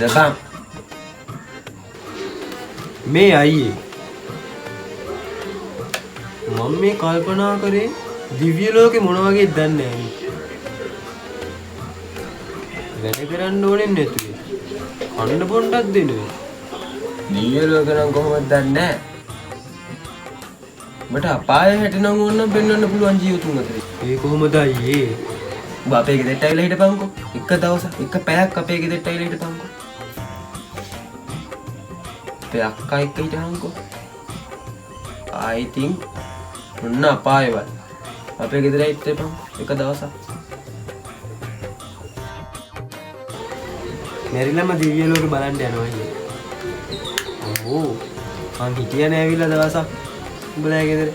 මොකද බං මේ අයියේ මම මේ කල්පනා කරේ දිව්‍ය ලෝකේ මොන වගේද දන්නේ නැහැ. වැඩ කරන්න ඕනේ නැතුවේ. කන්න බොන්නක් දෙන්නේ. දිව්‍ය ලෝක නම් කොහොමද දන්නේ මට අපාය හැටනම් ඕනනම් පෙන්වන්න පුළුවන් ජීවිතුන් අතරේ. ඒ කොහොමද අයියේ? ඔබ අපේ ගෙදරට ඇවිල්ලා හිටපන්කෝ. එක දවසක් එක පැයක් අපේ ගෙදරට ඇවිල්ලා හිටපන්කෝ. අපේ අක්කා එක්ක හිටහන්කෝ. I think මොන්න අපායවත්. අපේ ගෙදර හිටපන් එක දවසක්. මෙරිලම දිව්‍ය ලෝක බලන්න යනවා අයියේ. ඕ මං හිටියනේ ඇවිල්ලා දවසක් උඹලා ගෙදර.